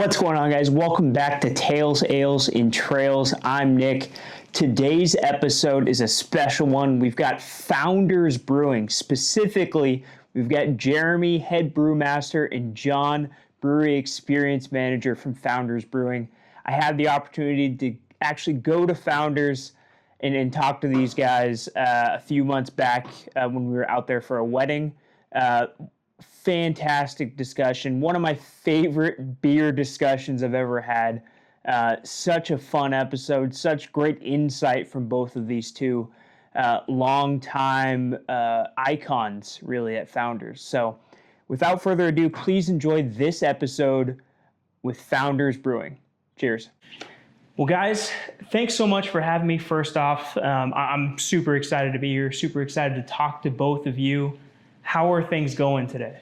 What's going on, guys? Welcome back to Tales, Ales, and Trails. I'm Nick. Today's episode is a special one. We've got Founders Brewing. Specifically, we've got Jeremy, head brewmaster, and John, Brewery Experience Manager from Founders Brewing. I had the opportunity to actually go to Founders and talk to these guys a few months back when we were out there for a wedding. Fantastic discussion. One of my favorite beer discussions I've ever had. Such a fun episode. Such great insight from both of these two long-time icons, really, at Founders. So without further ado, please enjoy this episode with Founders Brewing. Cheers. Well, guys, thanks so much for having me. First off, I'm super excited to be here, super excited to talk to both of you. How are things going today?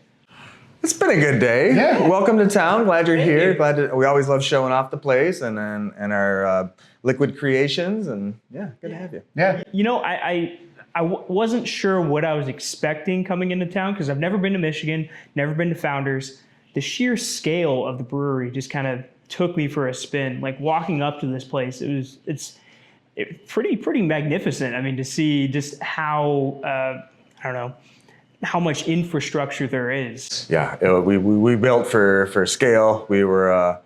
It's been a good day. Yeah. Welcome to town. Glad you're here. We always love showing off the place and our liquid creations. And yeah, good to have you. Yeah. You know, I wasn't sure what I was expecting coming into town because I've never been to Michigan, never been to Founders. The sheer scale of the brewery just kind of took me for a spin. Like walking up to this place, it's pretty magnificent. I mean, to see just how I don't know how much infrastructure there is. Yeah, we built for scale. We were,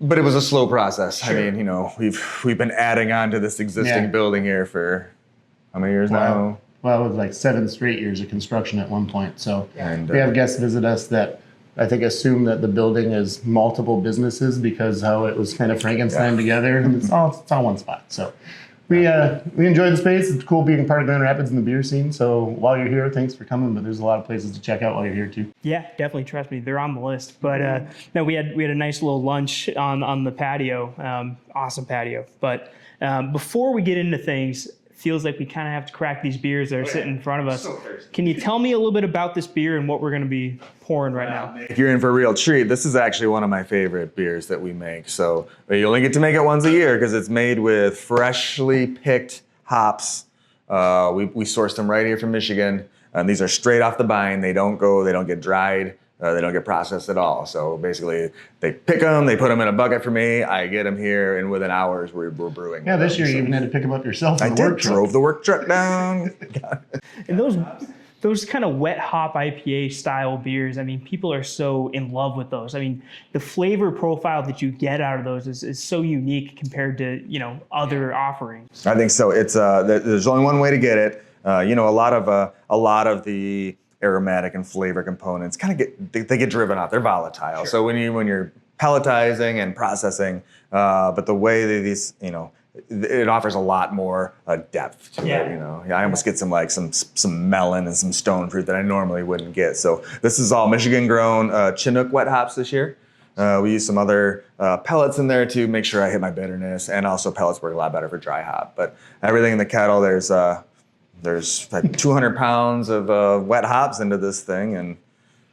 but it was a slow process. Sure. I mean, you know, we've been adding on to this existing building here for how many years now? Well, it was like 7 straight years of construction at one point. So we have guests visit us that I think assume that the building is multiple businesses because how it was kind of Frankenstein together. And it's all one spot. So we enjoy the space. It's cool being part of Grand Rapids and the beer scene. So while you're here, thanks for coming. But there's a lot of places to check out while you're here too. Yeah, definitely. Trust me, they're on the list. But no, we had a nice little lunch on the patio. Awesome patio. But before we get into things, feels like we kind of have to crack these beers that are sitting in front of us. So can you tell me a little bit about this beer and what we're going to be pouring right now? If you're in for a real treat, this is actually one of my favorite beers that we make. So you only get to make it once a year because it's made with freshly picked hops. We sourced them right here from Michigan. These are straight off the vine. They don't get dried. They don't get processed at all. So basically, they pick them, they put them in a bucket for me. I get them here, and within hours, we're brewing. Yeah, this year you even had to pick them up yourself. I did. Drove the work truck down. And those kind of wet hop IPA style beers, I mean, people are so in love with those. I mean, the flavor profile that you get out of those is so unique compared to, you know, other offerings. I think so. It's there's only one way to get it. You know, a lot of the aromatic and flavor components kind of get driven out. They're volatile. Sure. So when you're pelletizing and processing, but the way that these, you know, it offers a lot more depth to it. You know, I almost get some melon and some stone fruit that I normally wouldn't get. So this is all Michigan grown Chinook wet hops this year. We use some other pellets in there to make sure I hit my bitterness, and also pellets work a lot better for dry hop. But everything in the kettle, there's like 200 pounds of wet hops into this thing, and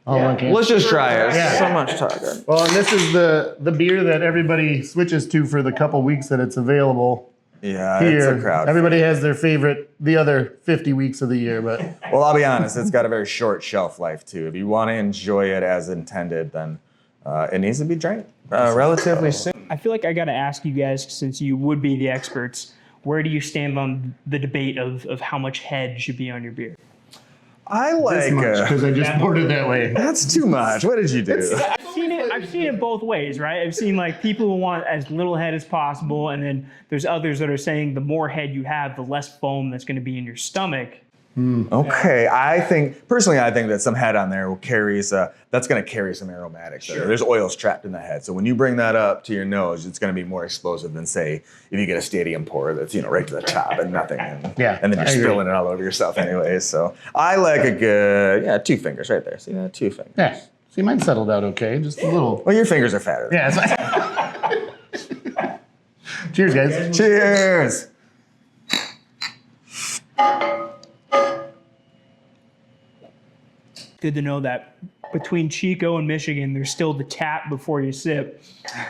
let's just try it. Yeah. So much talking. Well, and this is the beer that everybody switches to for the couple weeks that it's available. Yeah, here. It's a crowd. Everybody has their favorite the other 50 weeks of the year, but well, I'll be honest, it's got a very short shelf life too. If you want to enjoy it as intended, then it needs to be drank relatively soon. I feel like I got to ask you guys, since you would be the experts, where do you stand on the debate of how much head should be on your beer? I like because I just poured it that way. That's too much. What did you do? I've seen it both ways, right? I've seen like people who want as little head as possible, and then there's others that are saying the more head you have, the less foam that's going to be in your stomach. Okay, I think that some head on there that's going to carry some aromatics. Sure. There's oils trapped in the head, so when you bring that up to your nose, it's going to be more explosive than, say, if you get a stadium pour that's, you know, right to the top and nothing, and then you're spilling it all over yourself anyway. So I like a good 2 fingers right there. See that? 2 fingers. Yeah. See, mine settled out okay, just a little. Well, your fingers are fatter. Yeah. Cheers, guys. Cheers. good to know that between Chico and Michigan, there's still the tap before you sip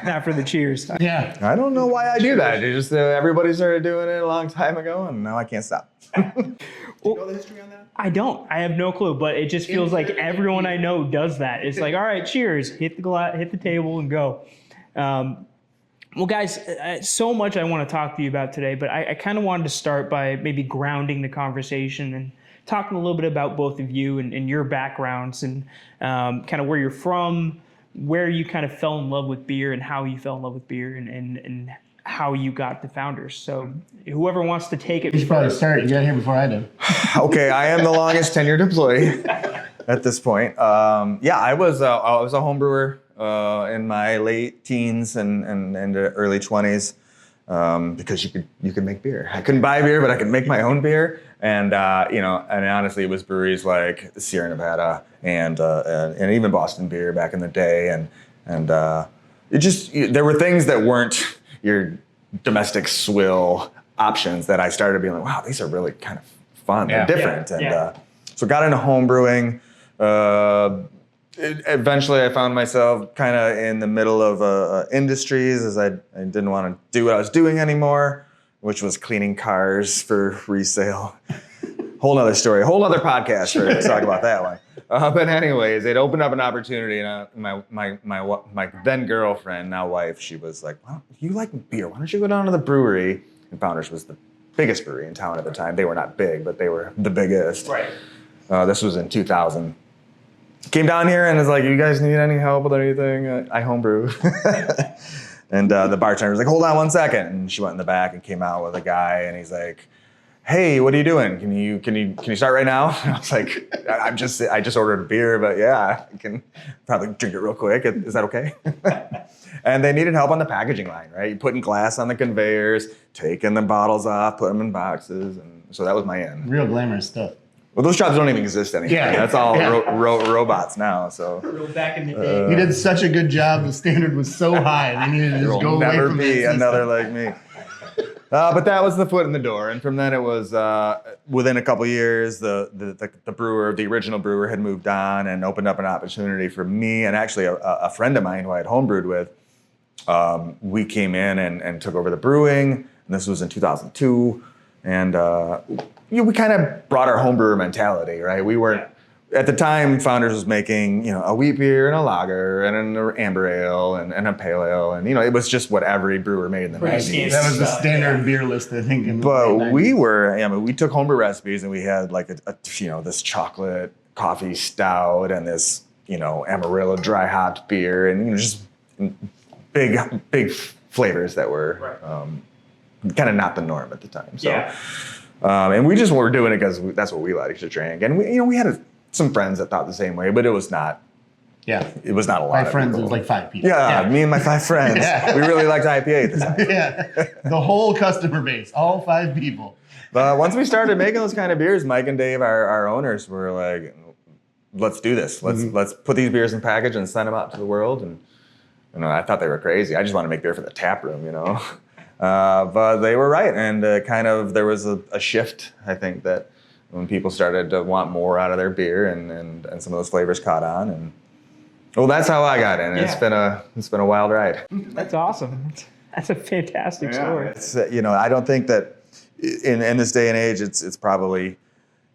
after the cheers. Yeah. I don't know why I do that. It just everybody started doing it a long time ago, and now I can't stop. Do you know the history on that? I don't. I have no clue, but it just feels like everyone I know does that. It's like, all right, cheers, hit the table, and go. Well, guys, so much I want to talk to you about today, but I kind of wanted to start by maybe grounding the conversation and talking a little bit about both of you and your backgrounds and kind of where you're from, where you kind of fell in love with beer and how you fell in love with beer and how you got the Founders. So whoever wants to take it. You should probably start. You got here before I did. Okay, I am the longest tenured employee at this point. I was a home brewer in my late teens and early 20s because you could make beer. I couldn't buy beer, but I could make my own beer. And and honestly, it was breweries like Sierra Nevada and even Boston Beer back in the day, and there were things that weren't your domestic swill options that I started being like, wow, these are really kind of fun. They're different. So got into home brewing. Eventually, I found myself kind of in the middle of industries as I didn't want to do what I was doing anymore, which was cleaning cars for resale. Whole nother story, whole other podcast to talk about that one. But anyways, it opened up an opportunity, and my then girlfriend, now wife, she was like, well, you like beer, why don't you go down to the brewery? And Founders was the biggest brewery in town at the time. They were not big, but they were the biggest. Right. This was in 2000. Came down here and was like, you guys need any help with anything? I homebrew. And the bartender was like, hold on one second. And she went in the back and came out with a guy, and he's like, hey, what are you doing? Can you start right now? And I was like, I just ordered a beer, but yeah, I can probably drink it real quick. Is that okay? And they needed help on the packaging line, right? You putting glass on the conveyors, taking the bottles off, putting them in boxes, and so that was my end. Real glamorous stuff. Well, those jobs don't even exist anymore. Yeah. That's all robots now. So Back in the day. You did such a good job. The standard was so high. They needed to just go away never from be that another like me. But that was the foot in the door, and from then it was within a couple years, the original brewer had moved on and opened up an opportunity for me and actually a friend of mine who I had homebrewed with. We came in and took over the brewing, and this was in 2002, and we kind of brought our homebrewer mentality, right? We weren't. At the time, Founders was making, a wheat beer and a lager and an amber ale and a pale ale, and it was just what every brewer made in the 90s. That was the standard beer list, I think. But we took homebrew recipes, and we had like this chocolate coffee stout and this Amarillo dry hopped beer, and just big flavors that were kind of not the norm at the time. So, and we just were doing it because that's what we liked to drink, and we had some friends that thought the same way, but it was not. Yeah, it was not a lot. My friends, it was like 5 people. Yeah, me and my 5 friends. We really liked IPA at the time. Yeah, the whole customer base, all 5 people. But once we started making those kind of beers, Mike and Dave, our owners, were like, "Let's do this. Let's put these beers in package and send them out to the world." And I thought they were crazy. I just want to make beer for the tap room, But they were right, and there was a shift, I think, that when people started to want more out of their beer, and some of those flavors caught on, and well, that's how I got in. Yeah. It's been a wild ride. That's awesome. That's a fantastic story. It's, I don't think that in this day and age, it's probably,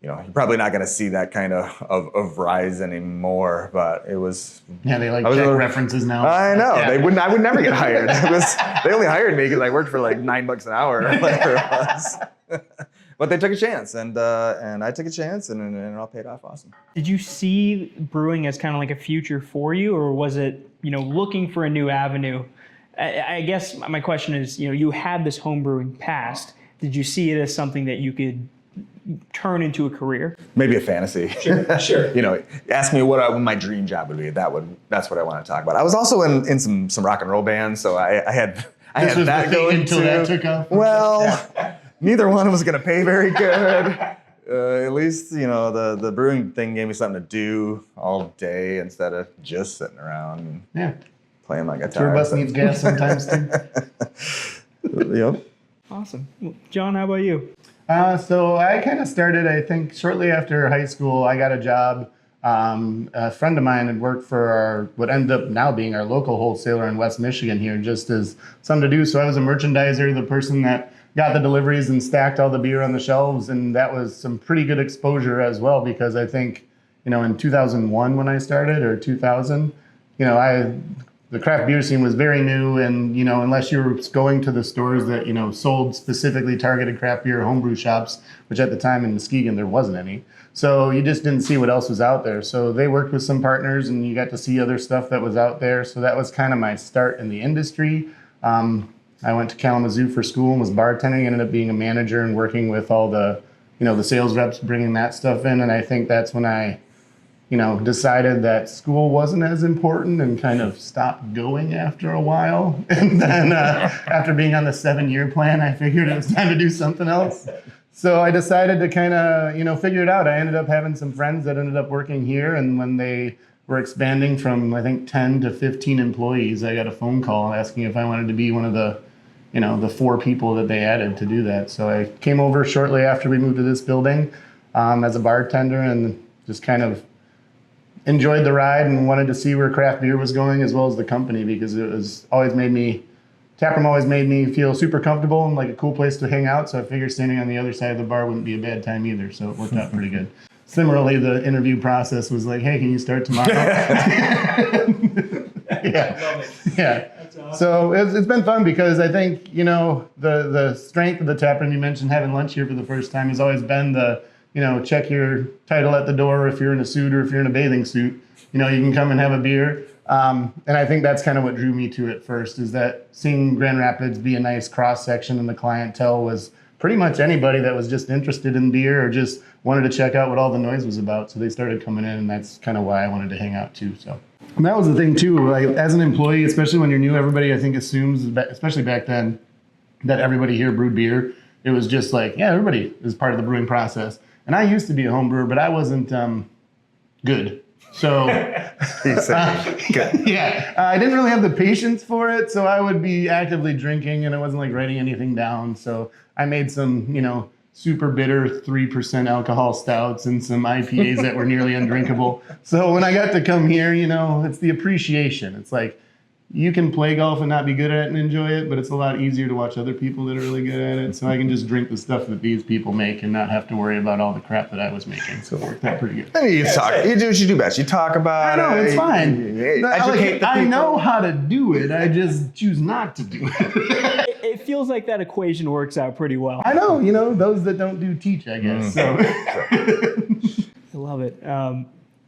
you're probably not going to see that kind of rise anymore. But it was. Yeah, they check references now. I know. Yeah. I would never get hired. They only hired me because I worked for like $9 an hour, or whatever it was. But they took a chance, and I took a chance, and it all paid off awesome. Did you see brewing as kind of like a future for you, or was it, looking for a new avenue? I guess my question is, you had this home brewing past. Did you see it as something that you could turn into a career? Maybe a fantasy. Sure. Ask me what my dream job would be. That's what I want to talk about. I was also in some rock and roll bands, so I had that going until that took off. Well. Neither one was going to pay very good. At least, the brewing thing gave me something to do all day instead of just sitting around and playing my guitar. Tour bus needs gas sometimes too. Yep. Awesome. John, how about you? So I kind of started, I think, shortly after high school. I got a job A friend of mine had worked for what ended up now being our local wholesaler in West Michigan here, just as something to do. So I was a merchandiser, the person that got the deliveries and stacked all the beer on the shelves. And that was some pretty good exposure as well, because I think, in 2001 when I started, or 2000, the craft beer scene was very new, and unless you were going to the stores that sold specifically targeted craft beer homebrew shops, which at the time in Muskegon there wasn't any, so you just didn't see what else was out there. So they worked with some partners, and you got to see other stuff that was out there. So that was kind of my start in the industry. I went to Kalamazoo for school and was bartending. Ended up being a manager and working with all the the sales reps, bringing that stuff in. And I think that's when I decided that school wasn't as important and kind of stopped going after a while. And then after being on the 7-year plan, I figured it was time to do something else. So I decided to kind of, figure it out. I ended up having some friends that ended up working here. And when they were expanding from, I think, 10 to 15 employees, I got a phone call asking if I wanted to be one of the, the 4 people that they added to do that. So I came over shortly after we moved to this building as a bartender, and just kind of enjoyed the ride and wanted to see where craft beer was going, as well as the company, because Taproom always made me feel super comfortable and like a cool place to hang out. So I figured standing on the other side of the bar wouldn't be a bad time either. So it worked out pretty good. Similarly, the interview process was like, hey, can you start tomorrow? Yeah. Awesome. So it's been fun, because I think, the strength of the taproom, you mentioned having lunch here for the first time, has always been the, check your title at the door if you're in a suit or if you're in a bathing suit. You can come and have a beer. And I think that's kind of what drew me to it first, is that seeing Grand Rapids be a nice cross-section, and the clientele was pretty much anybody that was just interested in beer or just wanted to check out what all the noise was about. So they started coming in, and that's kind of why I wanted to hang out too. So, and that was the thing too, like as an employee, especially when you're new, everybody I think assumes, especially back then, that everybody here brewed beer. It was just like, yeah, everybody is part of the brewing process. And I used to be a home brewer, but I wasn't good. So, yeah, I didn't really have the patience for it. So I would be actively drinking, and I wasn't like writing anything down. So I made some, super bitter 3% alcohol stouts and some IPAs that were nearly undrinkable. So when I got to come here, it's the appreciation. It's like, you can play golf and not be good at it and enjoy it, but it's a lot easier to watch other people that are really good at it. So I can just drink the stuff that these people make and not have to worry about all the crap that I was making. So it worked out pretty good. You talk. You do what you do best. You talk about it. I know, it's fine. Educate the people. I know how to do it. I just choose not to do it. It feels like that equation works out pretty well. I know, those that don't do teach, I guess. So. I love it.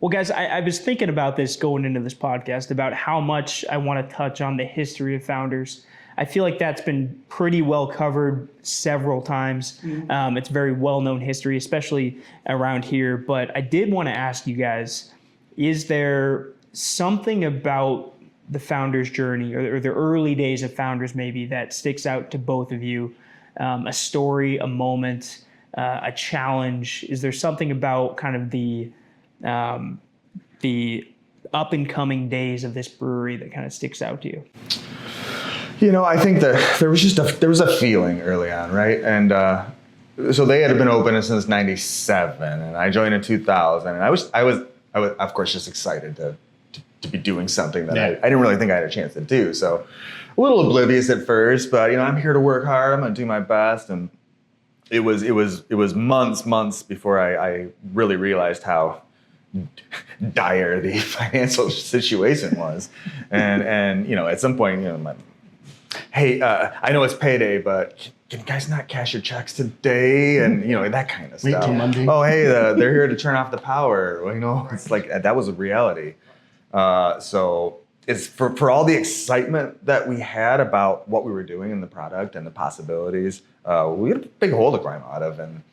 Well, guys, I was thinking about this going into this podcast, about how much I want to touch on the history of Founders. I feel like that's been pretty well covered several times. It's very well-known history, especially around here. But I did want to ask you guys, is there something about the Founders journey, or the early days of Founders maybe, that sticks out to both of you? A story, a moment, a challenge? Is there something about kind of the up and coming days of this brewery that kind of sticks out to you? I think that there was a feeling early on, right? And so they had been open since '97, and I joined in 2000, and I was of course just excited to be doing something that I didn't really think I had a chance to do. So a little oblivious at first, but I'm here to work hard. I'm going to do my best, and it was months before I really realized how dire the financial situation was. And at some point, hey, I know it's payday, but can you guys not cash your checks today? And that kind of stuff. Wait till Monday. Oh, hey, they're here to turn off the power. Well, it's like that was a reality. So it's for all the excitement that we had about what we were doing in the product and the possibilities, we had a big hole to climb out of, and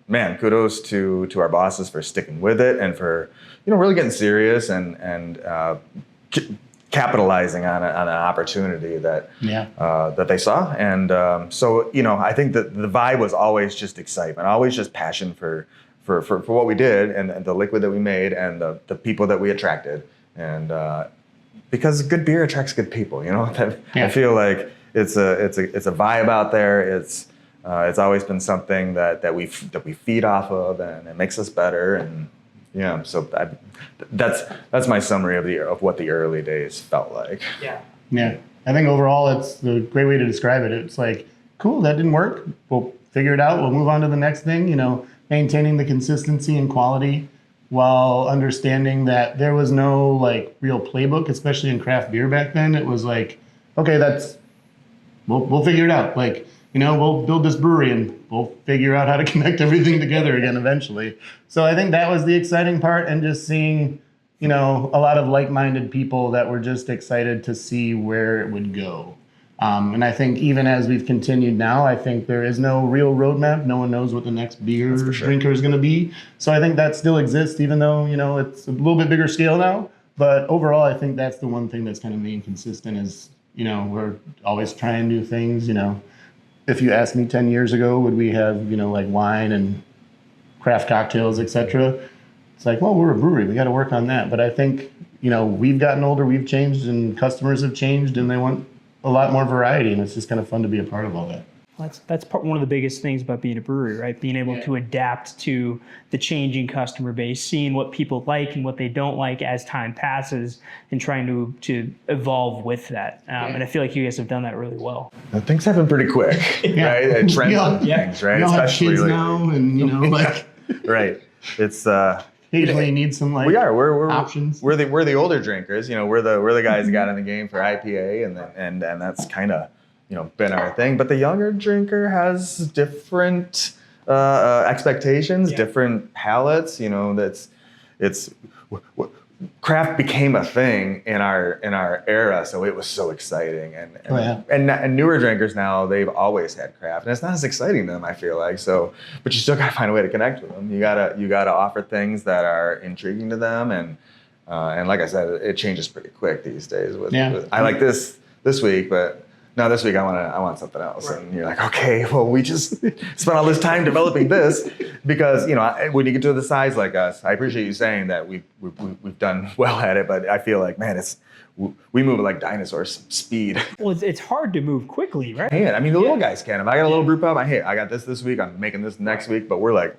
man, kudos to our bosses for sticking with it and for really getting serious and capitalizing on an opportunity that they saw. And so I think that the vibe was always just excitement, always just passion for what we did and the liquid that we made and the people that we attracted. And because good beer attracts good people, I feel like it's a vibe out there. It's always been something that we feed off of, and it makes us better. And Yeah, so that's my summary of what the early days felt like. Yeah, I think overall it's a great way to describe it. It's like, cool, that didn't work. We'll figure it out. We'll move on to the next thing. Maintaining the consistency and quality while understanding that there was no like real playbook, especially in craft beer back then. It was like, okay, we'll figure it out. Like, we'll build this brewery and we'll figure out how to connect everything together again eventually. So I think that was the exciting part, and just seeing, a lot of like-minded people that were just excited to see where it would go. And I think even as we've continued now, I think there is no real roadmap. No one knows what the next beer drinker is going to be. So I think that still exists, even though, it's a little bit bigger scale now. But overall, I think that's the one thing that's kind of being consistent is, we're always trying new things. If you asked me 10 years ago, would we have, like wine and craft cocktails, etc.? It's like, well, we're a brewery. We got to work on that. But I think, we've gotten older, we've changed, and customers have changed, and they want a lot more variety, and it's just kind of fun to be a part of all that. That's one of the biggest things about being a brewery, right? Being able to adapt to the changing customer base, seeing what people like and what they don't like as time passes, and trying to evolve with that. And I feel like you guys have done that really well. Things happen pretty quick, right? Trends on things, right? We all have kids now, and like right. It's occasionally you need some like we're options. We're the older drinkers, we're the guys that got in the game for IPA, and that's kind of been our thing. But the younger drinker has different expectations, different palates. Craft became a thing in our era, so it was so exciting. And newer drinkers now, they've always had craft, and it's not as exciting to them, I feel like. So, but you still gotta find a way to connect with them. You gotta offer things that are intriguing to them, and like I said, it changes pretty quick these days. I like this week, but no, this week I want something else. Right. And you're like, okay, well, we just spent all this time developing this because, when you get to the size like us, I appreciate you saying that we've done well at it, but I feel like, man, we move like dinosaurs, speed. Well, it's hard to move quickly, right? Yeah, I mean, the little guys can. If I got a little brew pub, I got this week, I'm making this next week, but we're like,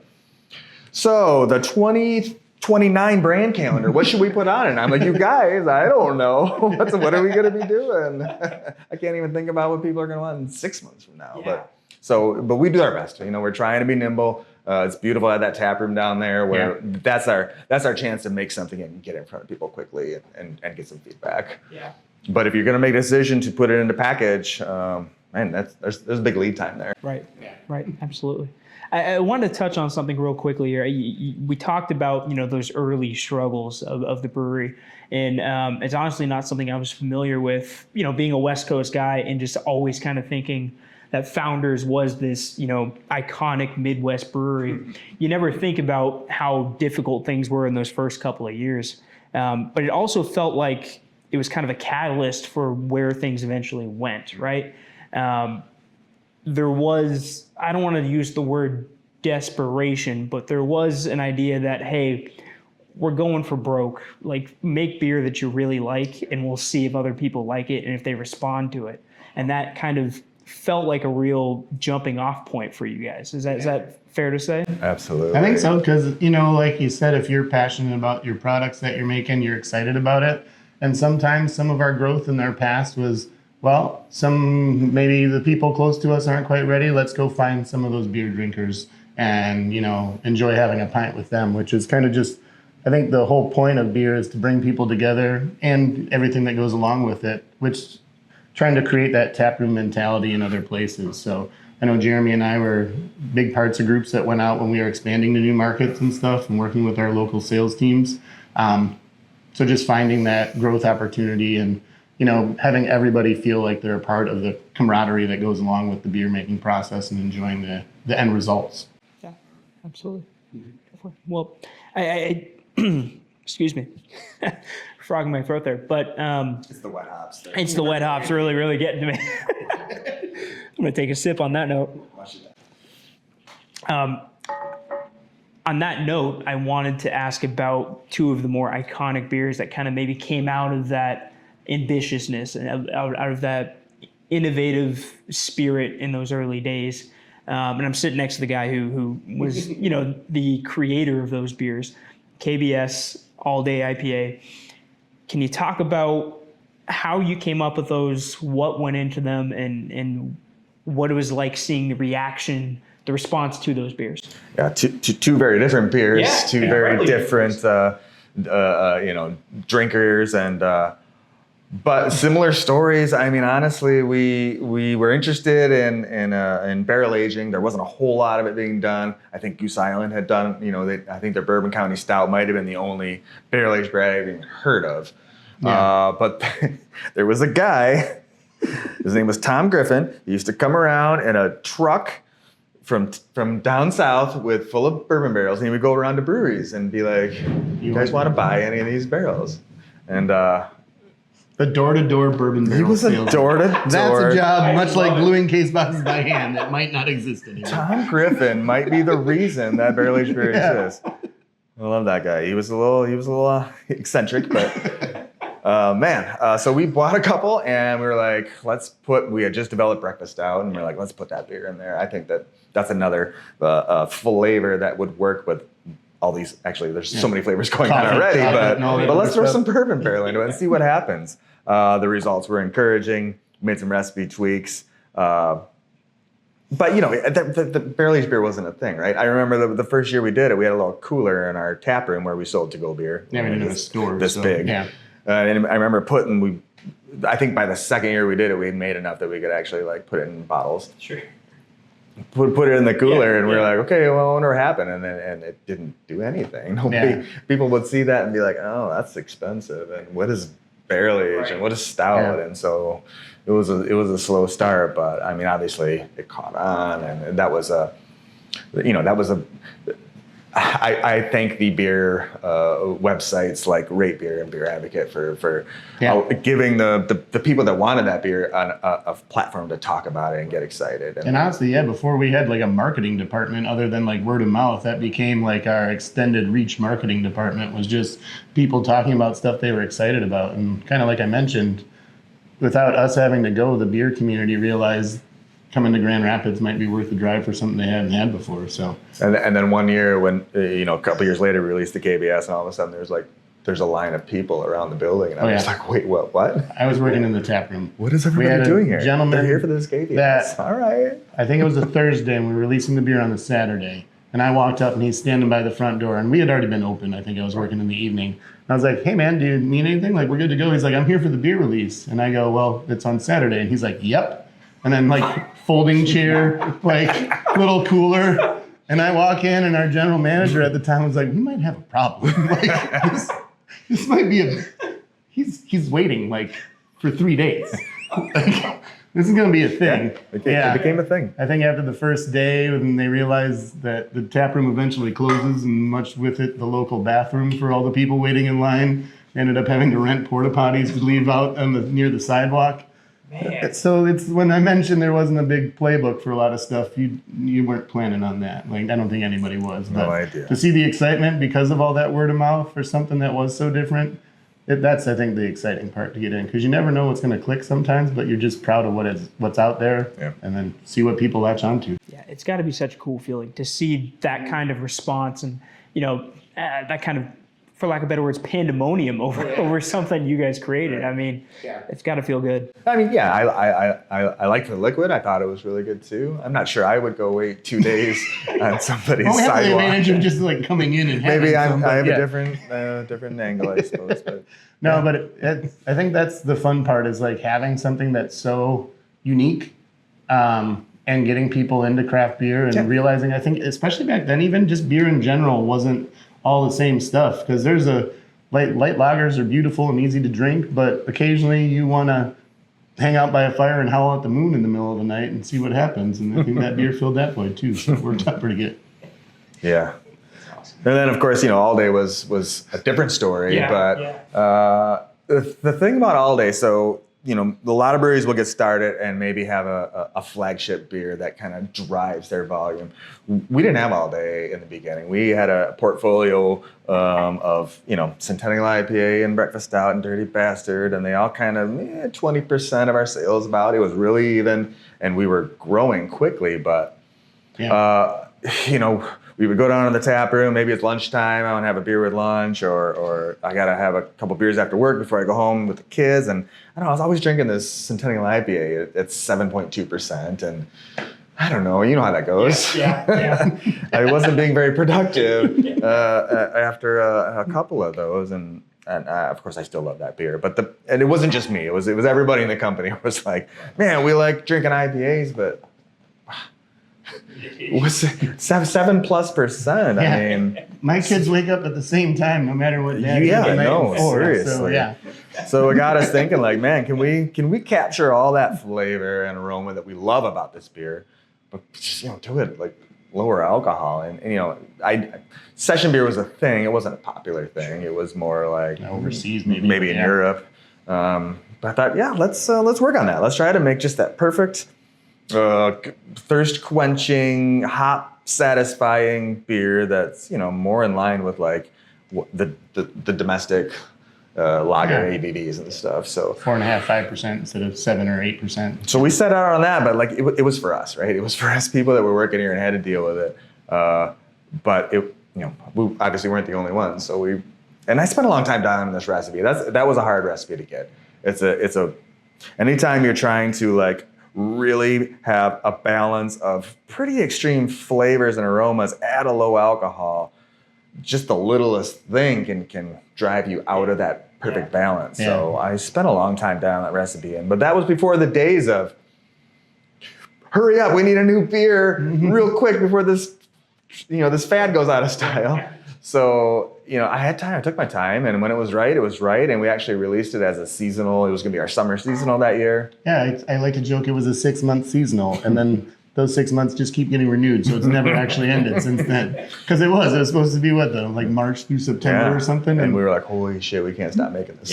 so the 2029 brand calendar, what should we put on it? And I'm like, you guys, I don't know. What are we going to be doing? I can't even think about what people are going to want in 6 months from now. Yeah. But we do our best. We're trying to be nimble. It's beautiful at that tap room down there where that's our chance to make something and get in front of people quickly and get some feedback. Yeah. But if you're going to make a decision to put it into package, man, there's a big lead time there. Right. Yeah. Right. Absolutely. I wanted to touch on something real quickly here. We talked about, those early struggles of the brewery, and it's honestly not something I was familiar with, being a West Coast guy and just always kind of thinking that Founders was this, iconic Midwest brewery. You never think about how difficult things were in those first couple of years. But it also felt like it was kind of a catalyst for where things eventually went, right? There was, I don't want to use the word desperation, but there was an idea that, hey, we're going for broke. Like, make beer that you really like, and we'll see if other people like it and if they respond to it. And that kind of felt like a real jumping off point for you guys. Is that fair to say? Absolutely. I think so, because, like you said, if you're passionate about your products that you're making, you're excited about it. And sometimes some of our growth in our past was, well, maybe the people close to us aren't quite ready. Let's go find some of those beer drinkers and, enjoy having a pint with them, which is kind of just, I think the whole point of beer is to bring people together and everything that goes along with it, which trying to create that taproom mentality in other places. So I know Jeremy and I were big parts of groups that went out when we were expanding to new markets and stuff and working with our local sales teams. So just finding that growth opportunity and, having everybody feel like they're a part of the camaraderie that goes along with the beer making process and enjoying the end results. Yeah, absolutely. Well, I excuse me, frog in my throat there, but it's the wet hops. It's the wet hops really, really getting to me. I'm gonna take a sip on that note. On that note, I wanted to ask about two of the more iconic beers that kind of maybe came out of that ambitiousness and out of that innovative spirit in those early days. And I'm sitting next to the guy who was, the creator of those beers. KBS All Day IPA. Can you talk about how you came up with those, what went into them, and what it was like seeing the reaction, the response to those beers? Yeah, two very different beers, two very different drinkers, and but similar stories. I mean, honestly, we were interested in barrel aging. There wasn't a whole lot of it being done. I think Goose Island had done, I think their Bourbon County Stout might have been the only barrel aged beer I've even heard of. Yeah. But there was a guy, his name was Tom Griffin. He used to come around in a truck from down south full of bourbon barrels, and he would go around to breweries and be like, "You guys want to buy any of these barrels?" And the door-to-door bourbon barrel. He was a door-to-door. That's a job, much like gluing case boxes by hand, that might not exist anymore. Tom Griffin might be the reason that barrel aged beer exists. I love that guy. He was a little eccentric, but. So we bought a couple, and we were like, we had just developed breakfast stout, and we were like, let's put that beer in there. I think that's another flavor that would work with all these. Actually, there's so many flavors going on already, but let's throw some bourbon barrel into it and see what happens. The results were encouraging. Made some recipe tweaks. But the barrel aged beer wasn't a thing, right? I remember the first year we did it, we had a little cooler in our tap room where we sold to-go beer. Yeah, we did in a store. This big. Yeah. And I remember I think by the second year we did it, we had made enough that we could actually put it in bottles. Sure. Put it in the cooler, and we were like, okay, well, I wonder what happened. And it didn't do anything. People would see that and be like, oh, that's expensive. And what is barrel aged and what is stout? Yeah. And so it was a slow start, but I mean, obviously it caught on, and that was I thank the beer websites like Rate Beer and Beer Advocate for giving the people that wanted that beer a platform to talk about it and get excited. And honestly, before we had a marketing department other than word of mouth, that became our extended reach marketing department, was just people talking about stuff they were excited about. And kind of like I mentioned, without us having to go, the beer community realized coming to Grand Rapids might be worth the drive for something they hadn't had before. So, and then one year when a couple years later we released the KBS, and all of a sudden there's a line of people around the building, and I was like, wait, what? I was working in the tap room. What is everybody doing here? Gentleman, they're here for this KBS. All right. I think it was a Thursday, and we were releasing the beer on the Saturday. And I walked up, and he's standing by the front door, and we had already been open. I think I was working in the evening. And I was like, hey, man, do you need anything? We're good to go. He's like, I'm here for the beer release. And I go, well, it's on Saturday. And he's like, yep. And then folding chair, little cooler. And I walk in, and our general manager at the time was like, we might have a problem. This might be he's waiting for 3 days. This is going to be a thing. It became a thing. I think after the first day, when they realized that the tap room eventually closes, and much with it, the local bathroom for all the people waiting in line, ended up having to rent porta potties to leave out near the sidewalk. Man. So it's when I mentioned there wasn't a big playbook for a lot of stuff, you weren't planning on that. I don't think anybody was. But no idea. To see the excitement because of all that word of mouth for something that was so different, that's, I think, the exciting part to get in, because you never know what's going to click sometimes, but you're just proud of what's out there, and then see what people latch onto. Yeah, it's got to be such a cool feeling to see that kind of response, and that kind of, for lack of better words, pandemonium over something you guys created. I mean, it's got to feel good. I mean, I liked the liquid. I thought it was really good too. I'm not sure I would go wait 2 days on somebody's sidewalk. We have the advantage of just coming in and having maybe I have a different angle, I suppose. But no, but I think that's the fun part, is having something that's so unique, and getting people into craft beer and realizing, I think, especially back then, even just beer in general wasn't all the same stuff, because there's light lagers are beautiful and easy to drink, but occasionally you want to hang out by a fire and howl at the moon in the middle of the night and see what happens. And I think that beer filled that void too, so it worked out pretty good. Yeah. Awesome. And then, of course, All Day was a different story. The thing about All Day, so a lot of breweries will get started and maybe have a flagship beer that kind of drives their volume. We didn't have All Day in the beginning. We had a portfolio of Centennial IPA and Breakfast Stout and Dirty Bastard, and they all kind of 20% of our sales about. It was really even, and we were growing quickly, but we would go down to the tap room. Maybe it's lunchtime. I want to have a beer with lunch, or I got to have a couple beers after work before I go home with the kids. And I don't know, I was always drinking this Centennial IPA. It's 7.2%. And I don't know, you know how that goes. Yeah. I wasn't being very productive after a couple of those. And of course, I still love that beer. And it wasn't just me. It was everybody in the company. It was like, man, we like drinking IPAs, but what's 7+%? Yeah. I mean, my kids wake up at the same time, no matter what day. Seriously. So it got us thinking, like, man, can we capture all that flavor and aroma that we love about this beer, but just, do it like lower alcohol? And session beer was a thing. It wasn't a popular thing. It was more like overseas, maybe in Europe. But I thought, let's work on that. Let's try to make just that perfect thirst quenching, hop satisfying beer that's more in line with like the domestic lager ABVs and stuff. So 4.5%, 5% instead of 7 or 8%. So we set out on that, but like it was for us, right? It was for us people that were working here and had to deal with it. But we obviously weren't the only ones. So and I spent a long time dialing this recipe. That was a hard recipe to get. It's a anytime you're trying to like really have a balance of pretty extreme flavors and aromas at a low alcohol, just the littlest thing can drive you out of that perfect balance. Yeah. So I spent a long time down that recipe, but that was before the days of hurry up, we need a new beer real quick before this fad goes out of style. So, I had time. I took my time, and when it was right, and we actually released it as a seasonal. It was going to be our summer seasonal that year. Yeah, I like to joke it was a 6-month seasonal, and then those 6 months just keep getting renewed, so it's never actually ended since then. Because it was supposed to be like March through September or something. And we were like, holy shit, we can't stop making this.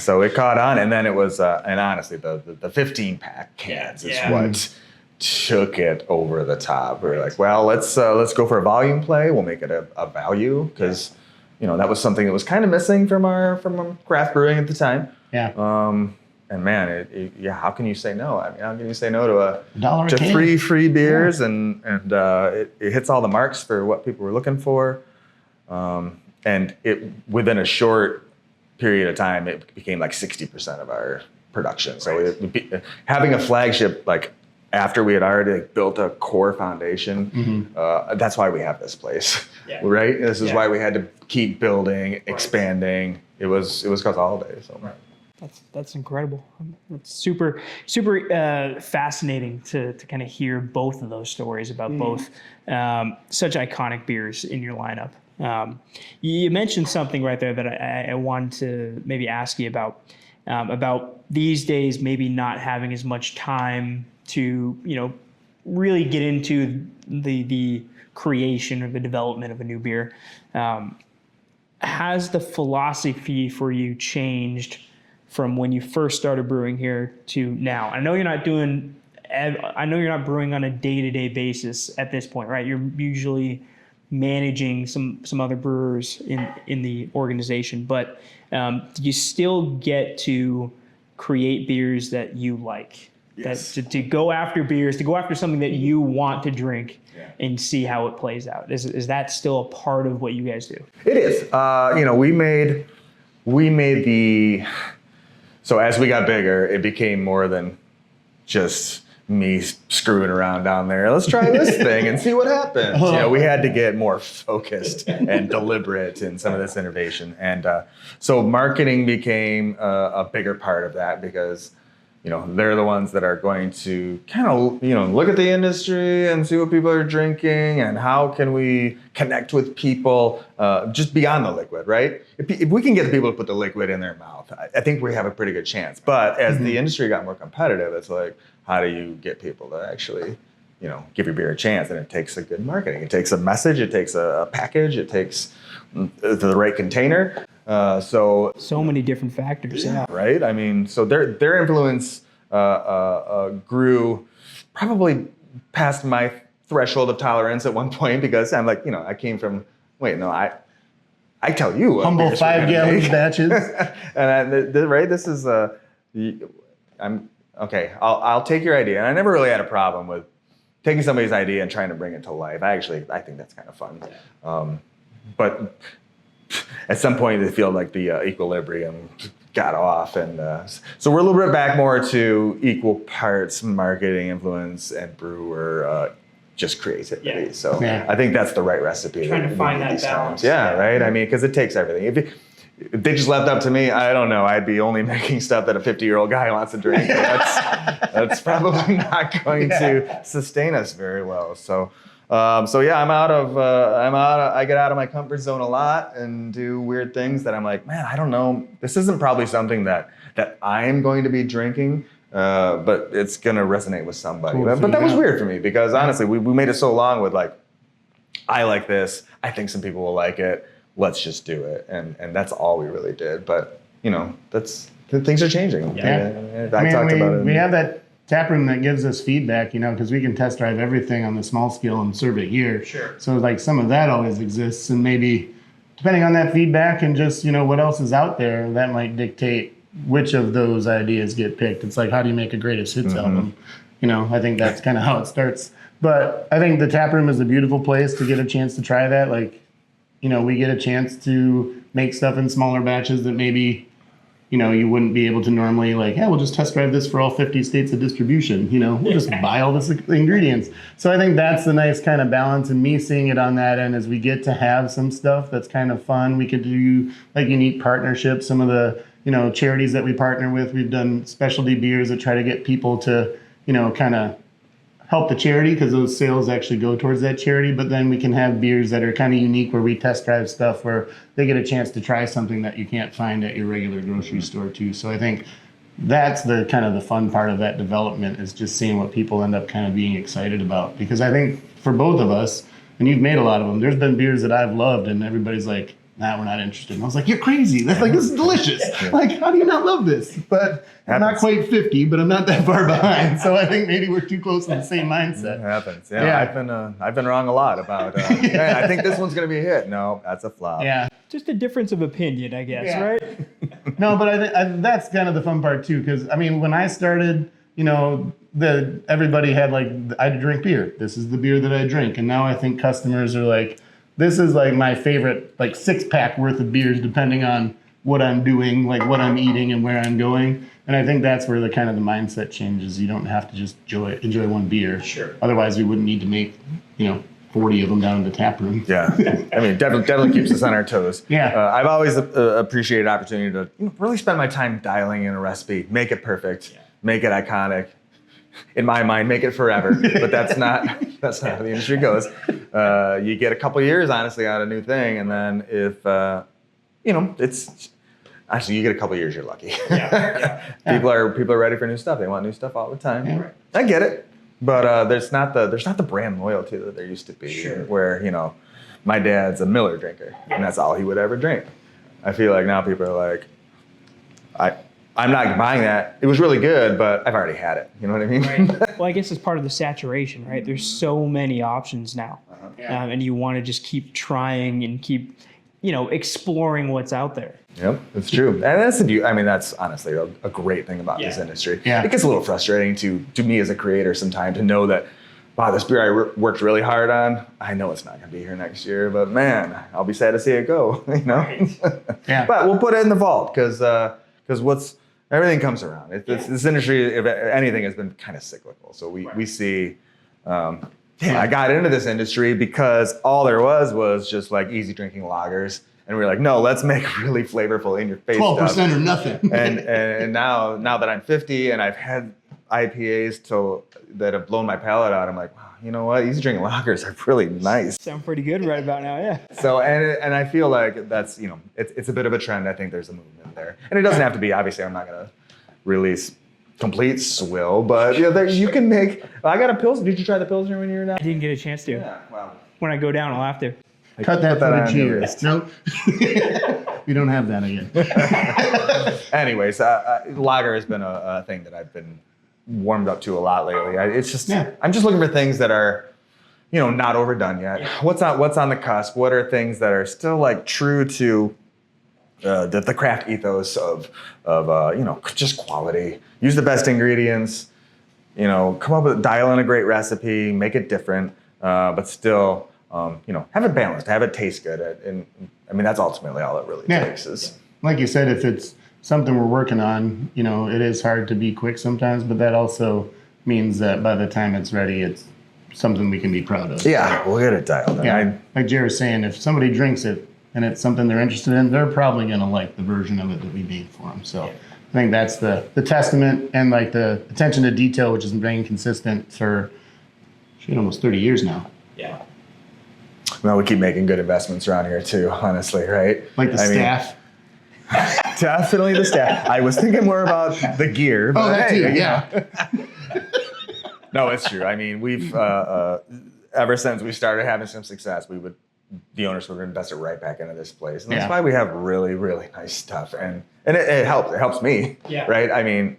So it caught on, and then it was, and honestly, the 15-pack cans is what took it over the top. We were like, well, let's go for a volume play. We'll make it a value, because that was something that was kind of missing from our craft brewing at the time. Yeah. And man, how can you say no? I mean, how can you say no to free beers? And it hits all the marks for what people were looking for. And within a short period of time, it became like 60% of our production. So having a flagship like after we had already built a core foundation, that's why we have this place, right? This is why we had to keep building, expanding. It was because All Day. So. Right. That's incredible. It's super fascinating to kind of hear both of those stories about both such iconic beers in your lineup. You mentioned something right there that I wanted to maybe ask you about these days maybe not having as much time to really get into the creation or the development of a new beer. Has the philosophy for you changed from when you first started brewing here to now? I know you're not brewing on a day-to-day basis at this point, right? You're usually managing some other brewers in the organization, but do you still get to create beers that you like? Yes. To go after beers, to go after something that you want to drink and see how it plays out. Is that still a part of what you guys do? It is. We made so as we got bigger, it became more than just me screwing around down there. Let's try this thing and see what happens. We had to get more focused and deliberate in some of this innovation. And so marketing became a bigger part of that, because they're the ones that are going to kind of, look at the industry and see what people are drinking and how can we connect with people just beyond the liquid, right? If we can get the people to put the liquid in their mouth, I think we have a pretty good chance. But as the industry got more competitive, it's like, how do you get people to actually, give your beer a chance? And it takes a good marketing. It takes a message. It takes a package. It takes the right container. So many different factors. Yeah. Right. I mean, so their influence grew probably past my threshold of tolerance at one point, because I'm like, I came from. Wait, no, I tell you what. Humble 5-gallon batches. And right. This is I'm okay. I'll take your idea. And I never really had a problem with taking somebody's idea and trying to bring it to life. I think that's kind of fun. But at some point, they feel like the equilibrium got off, and so we're a little bit back more to equal parts marketing influence and brewer just creativity. Yeah. So I think that's the right recipe. Trying to find that balance. Yeah, right. I mean, because it takes everything. If they just left up to me, I don't know. I'd be only making stuff that a 50-year-old guy wants to drink. That's probably not going to sustain us very well. So yeah, I get out of my comfort zone a lot and do weird things that I'm like, man, I don't know. This isn't probably something that I'm going to be drinking, but it's going to resonate with somebody. Cool. But that was weird for me because honestly, we made it so long with like, I like this. I think some people will like it. Let's just do it. And that's all we really did. But, things are changing. Yeah. I talked about it. We have that tap room that gives us feedback, because we can test drive everything on the small scale and serve it here. Sure. So like some of that always exists, and maybe depending on that feedback and just, what else is out there, that might dictate which of those ideas get picked. It's like, how do you make a greatest hits album? I think that's kind of how it starts. But I think the tap room is a beautiful place to get a chance to try that. Like, we get a chance to make stuff in smaller batches that maybe, you wouldn't be able to normally, like, we'll just test drive this for all 50 states of distribution. We'll just buy all the ingredients. So I think that's the nice kind of balance, and me seeing it on that end as we get to have some stuff that's kind of fun. We could do like unique partnerships. Some of the, charities that we partner with, we've done specialty beers that try to get people to, kind of help the charity because those sales actually go towards that charity. But then we can have beers that are kind of unique where we test drive stuff where they get a chance to try something that you can't find at your regular grocery store too. So I think that's the kind of the fun part of that development, is just seeing what people end up kind of being excited about. Because I think for both of us, and you've made a lot of them, there's been beers that I've loved and everybody's like, nah, we're not interested. And I was like, you're crazy. That's like, this is delicious. Like, how do you not love this? But I'm not quite 50, but I'm not that far behind. So I think maybe we're too close to the same mindset. It happens. Yeah. I've been wrong a lot about, man, I think this one's going to be a hit. No, that's a flop. Yeah. Just a difference of opinion, I guess, right? No, but I think that's kind of the fun part too. Because I mean, when I started, everybody had like, I drink beer. This is the beer that I drink. And now I think customers are like, this is like my favorite, like 6-pack worth of beers, depending on what I'm doing, like what I'm eating and where I'm going. And I think that's where the kind of the mindset changes. You don't have to just enjoy one beer. Sure. Otherwise, we wouldn't need to make, 40 of them down in the tap room. Yeah. I mean, definitely keeps us on our toes. Yeah. I've always appreciated the opportunity to really spend my time dialing in a recipe, make it perfect, make it iconic. In my mind, make it forever, but that's not how the industry goes. You get a couple years, honestly, out of a new thing, and then if it's actually you get a couple years, you're lucky. People are ready for new stuff. They want new stuff all the time. Yeah. I get it, but there's not the brand loyalty that there used to be. Sure. Where my dad's a Miller drinker, and that's all he would ever drink. I feel like now people are like, I'm not buying that. It was really good, but I've already had it. You know what I mean? Right. Well, I guess it's part of the saturation, right? There's so many options now. And you want to just keep trying and keep, exploring what's out there. Yep, that's true. And that's honestly a great thing about this industry. Yeah. It gets a little frustrating to me as a creator sometimes to know that, wow, this beer I worked really hard on, I know it's not going to be here next year, but man, I'll be sad to see it go, Right. Yeah. But we'll put it in the vault because everything comes around. This industry, if anything, has been kind of cyclical. So we see, I got into this industry because all there was just like easy drinking lagers. And we were like, no, let's make really flavorful in your face 12% stuff. or nothing. and now that I'm 50 and I've had IPAs that have blown my palate out, I'm like, wow, you know what? Easy drinking lagers are really nice. Sound pretty good right about now, yeah. So, and I feel like that's, it's a bit of a trend. I think there's a movement there. And it doesn't have to be, obviously, I'm not going to release complete swill, but you can make, I got a Pilsner. Did you try the Pilsner when you were down? I didn't get a chance to. Yeah, wow. When I go down, I'll have to. Cut that for the cheers. Nope. We don't have that again. Anyways, lager has been a thing that I've been warmed up to a lot lately. I'm just looking for things that are, not overdone yet. Yeah. What's on the cusp? What are things that are still like true to the craft ethos of just quality? Use the best ingredients. come up with, dial in a great recipe, make it different, but still, have it balanced, have it taste good. And I mean, that's ultimately all it really takes is. Like you said, if it's something we're working on, it is hard to be quick sometimes, but that also means that by the time it's ready, it's something we can be proud of. Yeah, we'll get it dialed in. Yeah, like Jerry was saying, if somebody drinks it and it's something they're interested in, they're probably going to like the version of it that we made for them. So I think that's the testament, and like the attention to detail, which has been very consistent for almost 30 years now. Yeah. Well, we keep making good investments around here too, honestly, right? Like the staff. Definitely the staff. I was thinking more about the gear. But that too, yeah. No, it's true. I mean, we've ever since we started having some success, the owners would invest it right back into this place, and that's why we have really, really nice stuff, and it helps. It helps me, right? I mean,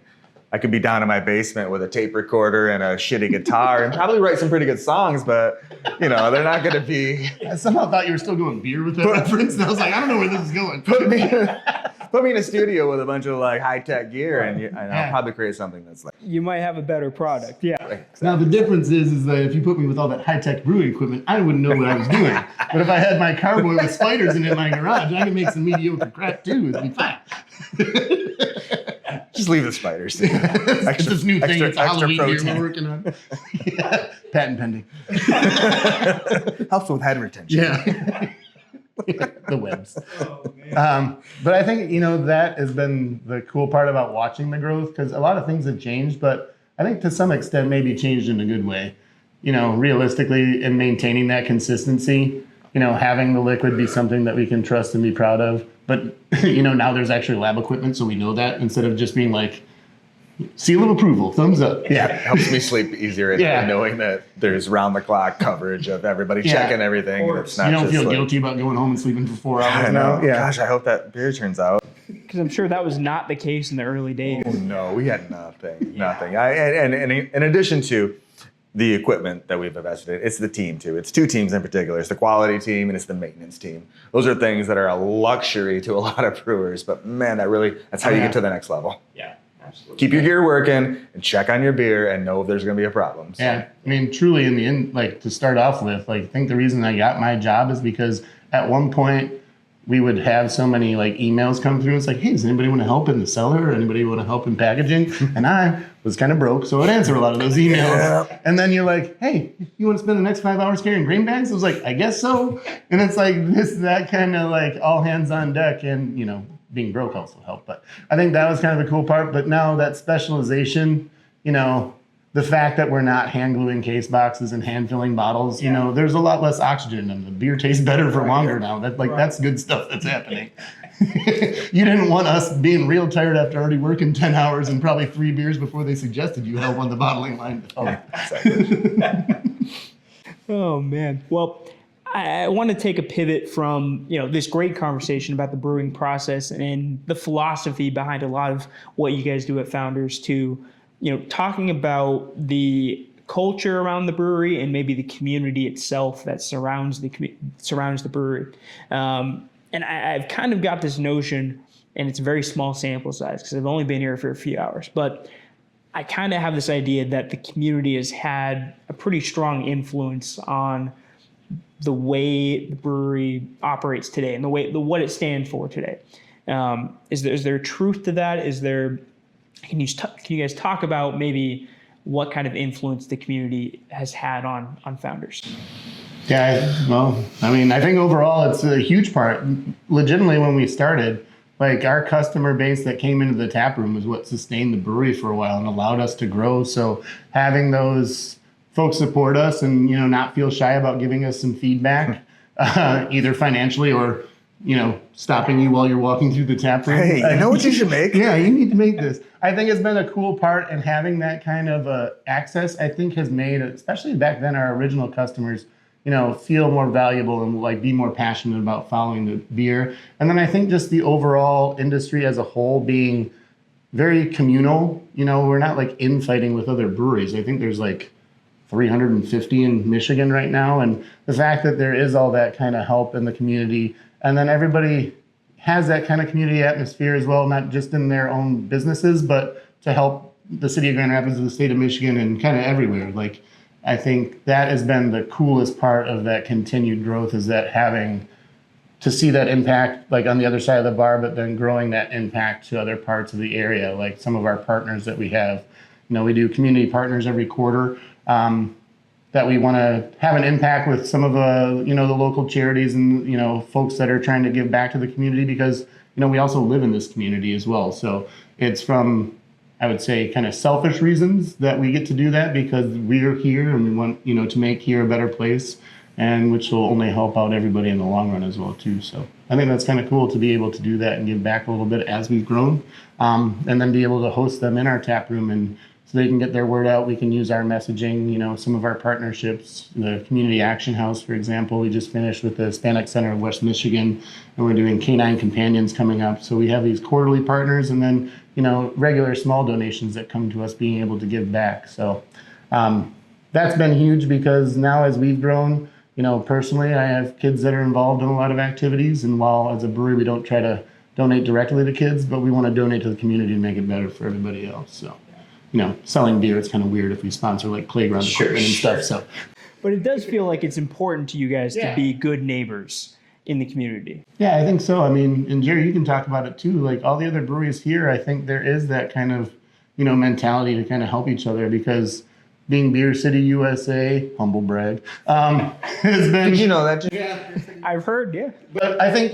I could be down in my basement with a tape recorder and a shitty guitar and probably write some pretty good songs, but they're not going to be. I somehow thought you were still going beer with that reference, and I was like, I don't know where this is going. Put me in a studio with a bunch of like high-tech gear, and I'll probably create something that's like. You might have a better product. Yeah. Exactly. Now the difference is that if you put me with all that high-tech brewing equipment, I wouldn't know what I was doing. But if I had my carboy with spiders in my garage, I could make some mediocre crap too. It'd be fine. Just leave the spiders. It's this new thing. It's Halloween beer protein. we're working on. Patent pending. Helps with head retention. Yeah. The webs. But I think, that has been the cool part about watching the growth, because a lot of things have changed, but I think to some extent maybe changed in a good way. Realistically, in maintaining that consistency, having the liquid be something that we can trust and be proud of. But, now there's actually lab equipment, so we know that, instead of just being like, seal of approval, thumbs up. Yeah, it helps me sleep easier knowing that there's round-the-clock coverage of everybody checking everything. It's not you don't feel like, guilty about going home and sleeping for 4 hours. I know. Yeah. Gosh, I hope that beer turns out. Because I'm sure that was not the case in the early days. Oh, no, we had nothing. Nothing. And in addition to the equipment that we've invested in, it's the team too. It's two teams in particular. It's the quality team and it's the maintenance team. Those are things that are a luxury to a lot of brewers, but man, that's how you get to the next level. Yeah, absolutely. Keep your gear working and check on your beer and know if there's going to be a problem. So. Yeah, I mean, truly in the end, like to start off with, I think the reason I got my job is because at one point we would have so many like emails come through. It's like, hey, does anybody want to help in the cellar or anybody want to help in packaging? And I was kind of broke, so I'd answer a lot of those emails. Yeah. And then you're like, hey, you want to spend the next 5 hours carrying grain bags? I was like, I guess so. And it's like that kind of like all hands on deck, and being broke also helped. But I think that was kind of the cool part. But now that specialization, the fact that we're not hand gluing case boxes and hand filling bottles, there's a lot less oxygen in them. The beer tastes better for longer now. That's good stuff that's happening. You didn't want us being real tired after already working 10 hours and probably 3 beers before they suggested you help on the bottling line. Oh man. Well, I want to take a pivot from this great conversation about the brewing process and the philosophy behind a lot of what you guys do at Founders to talking about the culture around the brewery and maybe the community itself that surrounds the brewery. And I've kind of got this notion, and it's a very small sample size because I've only been here for a few hours, but I kind of have this idea that the community has had a pretty strong influence on the way the brewery operates today and what it stands for today. Is there truth to that? Can you guys talk about maybe what kind of influence the community has had on Founders? Yeah, well, I mean, I think overall it's a huge part. Legitimately, when we started, like our customer base that came into the tap room was what sustained the brewery for a while and allowed us to grow. So having those folks support us and not feel shy about giving us some feedback, either financially or stopping you while you're walking through the tap room. Hey, you know what you should make? Yeah, you need to make this. I think it's been a cool part, and having that kind of access, I think, has made, especially back then, our original customers, feel more valuable and like be more passionate about following the beer. And then I think just the overall industry as a whole being very communal. We're not like infighting with other breweries. I think there's like 350 in Michigan right now, and the fact that there is all that kind of help in the community. And then everybody has that kind of community atmosphere as well, not just in their own businesses, but to help the city of Grand Rapids, the state of Michigan, and kind of everywhere. Like, I think that has been the coolest part of that continued growth, is that having to see that impact, like on the other side of the bar, but then growing that impact to other parts of the area. Like some of our partners that we have, we do community partners every quarter, that we want to have an impact with some of the local charities and, folks that are trying to give back to the community, because, we also live in this community as well. So it's from, I would say, kind of selfish reasons that we get to do that, because we're here and we want, to make here a better place, and which will only help out everybody in the long run as well too. So I think that's kind of cool to be able to do that and give back a little bit as we've grown, and then be able to host them in our tap room, and so they can get their word out. We can use our messaging, some of our partnerships, the Community Action House, for example. We just finished with the Hispanic Center of West Michigan, and we're doing Canine Companions coming up. So we have these quarterly partners, and then, regular small donations that come to us being able to give back. So that's been huge, because now as we've grown, personally, I have kids that are involved in a lot of activities. And while as a brewery, we don't try to donate directly to kids, but we want to donate to the community and make it better for everybody else. So, selling beer, it's kind of weird if we sponsor like playground equipment and stuff. So, but it does feel like it's important to you guys to be good neighbors in the community. Yeah, I think so. I mean, and Jerry, you can talk about it too. Like all the other breweries here, I think there is that kind of, mentality to kind of help each other, because being Beer City, USA, humble brag, has been. Did you know that? Yeah. I've heard, yeah. But I think,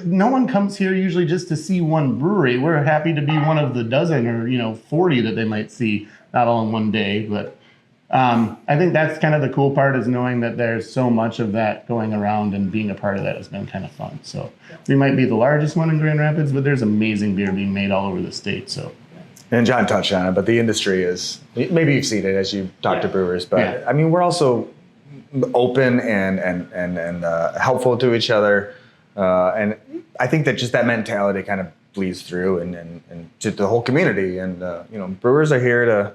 no one comes here usually just to see one brewery. We're happy to be one of the dozen or, 40 that they might see, not all in one day. But I think that's kind of the cool part, is knowing that there's so much of that going around, and being a part of that has been kind of fun. So we might be the largest one in Grand Rapids, but there's amazing beer being made all over the state. So. And John touched on it, but the industry is, maybe you've seen it as you talk to brewers, but I mean, we're also open and helpful to each other. And I think that just that mentality kind of bleeds through and to the whole community. And, brewers are here to,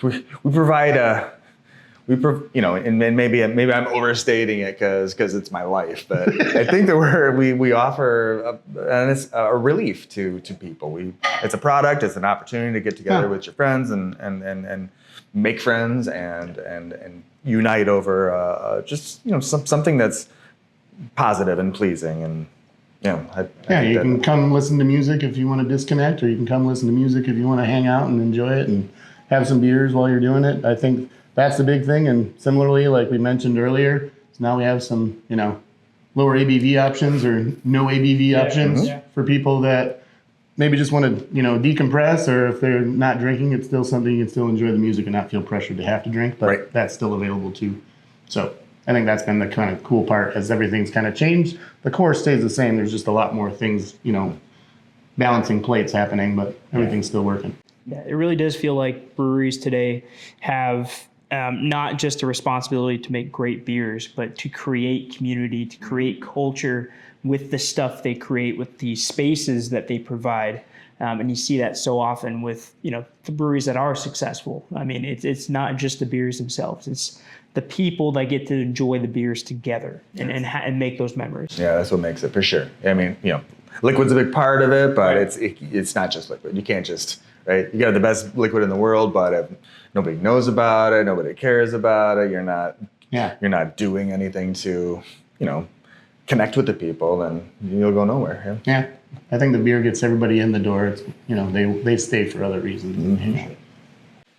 we provide and maybe I'm overstating it because it's my life, but I think that we offer a relief to people. It's a product, it's an opportunity to get together with your friends and make friends and unite over just something that's positive and pleasing. And you can come listen to music if you want to disconnect, or you can come listen to music if you want to hang out and enjoy it and have some beers while you're doing it. I think that's the big thing. And similarly, like we mentioned earlier, so now we have some, lower ABV options or no ABV options for people that maybe just want to, decompress, or if they're not drinking, it's still something you can still enjoy the music and not feel pressured to have to drink, but that's still available too. So I think that's been the kind of cool part. As everything's kind of changed, the core stays the same. There's just a lot more things, balancing plates happening, but everything's still working. Yeah, it really does feel like breweries today have not just a responsibility to make great beers, but to create community, to create culture with the stuff they create, with the spaces that they provide. And you see that so often with, the breweries that are successful. I mean, it's not just the beers themselves. It's the people that get to enjoy the beers together and make those memories. Yeah, that's what makes it, for sure. I mean, liquid's a big part of it, but it's not just liquid. You can't just, right? You got the best liquid in the world, but if nobody knows about it, nobody cares about it, you're not doing anything to, connect with the people, then you'll go nowhere. Yeah. I think the beer gets everybody in the door. It's, they stay for other reasons. Mm-hmm.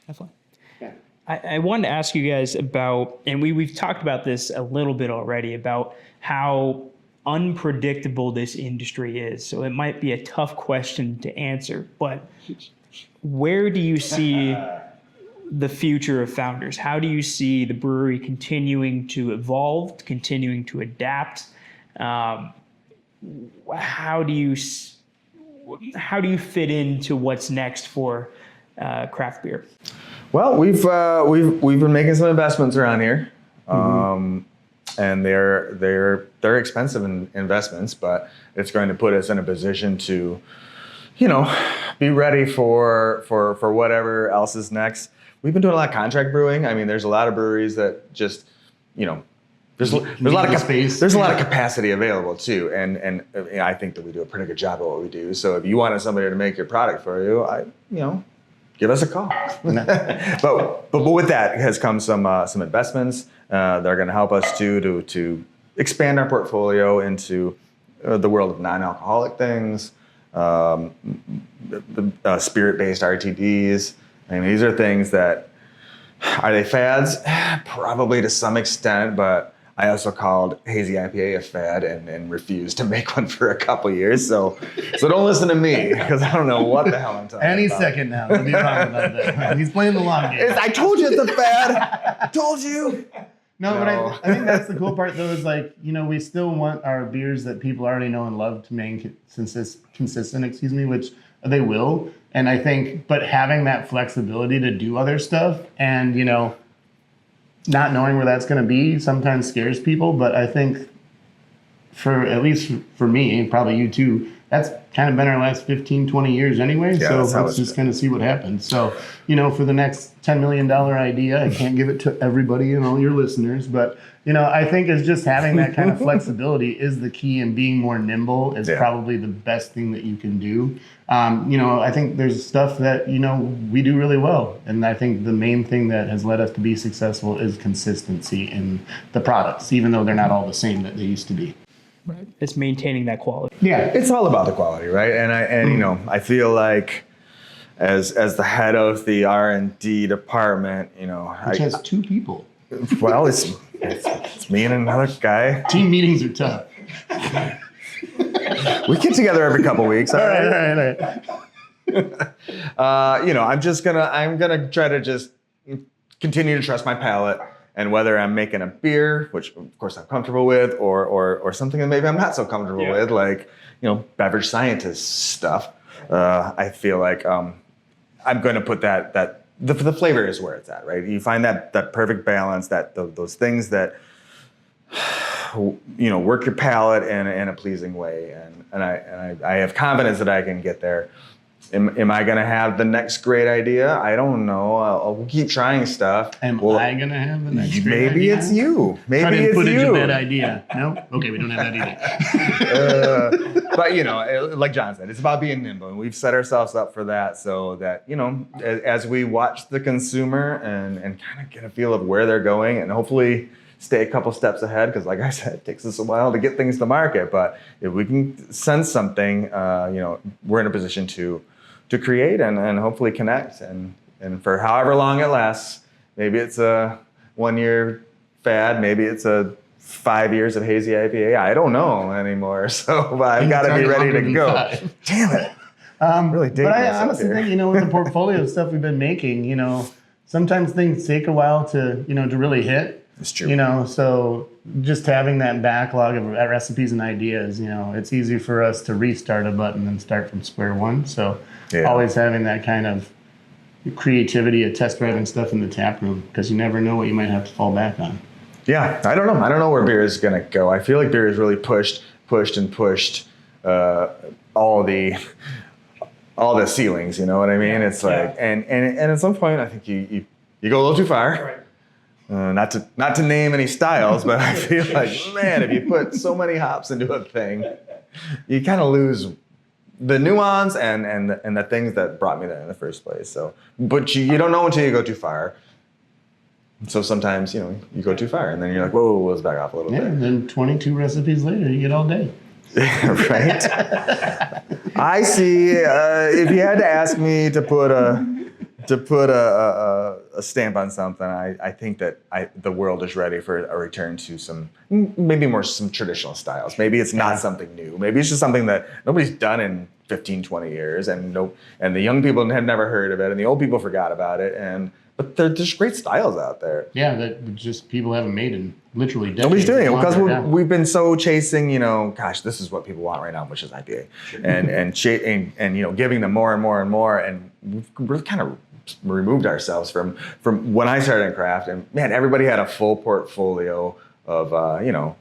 Definitely. Yeah. I wanted to ask you guys about, and we've talked about this a little bit already, about how unpredictable this industry is. So it might be a tough question to answer, but where do you see the future of Founders? How do you see the brewery continuing to evolve, continuing to adapt? How do you fit into what's next for craft beer? Well, we've been making some investments around here, and they're expensive investments, but it's going to put us in a position to, be ready for whatever else is next. We've been doing a lot of contract brewing. I mean, there's a lot of breweries that just, there's a lot of space. There's a lot of capacity available too, and I think that we do a pretty good job at what we do. So if you wanted somebody to make your product for you, give us a call. but with that has come some investments. They're going to help us to expand our portfolio into the world of non-alcoholic things, spirit-based RTDs. I mean, these are things that, are they fads? Probably to some extent, but I also called Hazy IPA a fad and refused to make one for a couple years. So don't listen to me, because I don't know what the hell I'm talking Any about. second now. He'll be talking about that. He's playing the long game. I told you it's a fad. I told you. No, but I think that's the cool part, though, is like, we still want our beers that people already know and love to remain consistent, which they will. And I think, but having that flexibility to do other stuff and, not knowing where that's going to be sometimes scares people. But I think at least for me, and probably you too, that's kind of been our last 15, 20 years anyway. Yeah, so let's just kind of see what happens. So, for the next $10 million idea, I can't give it to everybody and all your listeners, but, I think it's just having that kind of flexibility is the key, and being more nimble is probably the best thing that you can do. I think there's stuff that, we do really well. And I think the main thing that has led us to be successful is consistency in the products, even though they're not all the same that they used to be. Right. It's maintaining that quality. Yeah, it's all about the quality, right? And I feel like as the head of the R&D department, Which has two people. Well, it's me and another guy. Team meetings are tough. We get together every couple weeks. All right. I'm gonna try to just continue to trust my palate, and whether I'm making a beer, which of course I'm comfortable with, or something that maybe I'm not so comfortable with, like beverage scientist stuff. I feel like I'm going to put the flavor is where it's at, right? You find that perfect balance, those things that work your palate in a pleasing way, and I have confidence that I can get there. Am I going to have the next great idea? I don't know. I'll keep trying stuff. I going to have the next great idea? Maybe it's you. Maybe it's footage you. Of that idea. No? Okay, we don't have that either. But, like John said, it's about being nimble. And we've set ourselves up for that, so that, as we watch the consumer and kind of get a feel of where they're going, and hopefully stay a couple steps ahead, because like I said, it takes us a while to get things to market. But if we can sense something, we're in a position to create and hopefully connect. And for however long it lasts, maybe it's a 1-year fad, maybe it's a 5 years of hazy IPA. I don't know anymore. So I've got to be ready to go. 5. Damn it. Really dating But I myself honestly here. think, with the portfolio of stuff we've been making, sometimes things take a while to really hit. It's true. So just having that backlog of recipes and ideas, it's easy for us to restart a button and start from square one. So always having that kind of creativity of test driving stuff in the tap room, because you never know what you might have to fall back on. Yeah, I don't know. I don't know where beer is going to go. I feel like beer has really pushed all the ceilings. You know what I mean? It's like, and at some point, I think you go a little too far. Not to name any styles, but I feel like, man, if you put so many hops into a thing, you kind of lose the nuance and the things that brought me there in the first place. So, but you don't know until you go too far. So sometimes, you go too far, and then you're like, whoa, let's back off a little bit. And then 22 recipes later, you get all day. Right? I see. If you had to ask me to put a stamp on something, I think that the world is ready for a return to some traditional styles. Maybe it's not something new. Maybe it's just something that nobody's done in 15, 20 years, and the young people have never heard of it, and the old people forgot about it, but there's just great styles out there. Yeah, that just people haven't made in literally decades. Nobody's doing it because we've been so chasing, gosh, this is what people want right now, which is IPA, and giving them more and more and more, and we've really kind of removed ourselves from when I started in craft, and man, everybody had a full portfolio of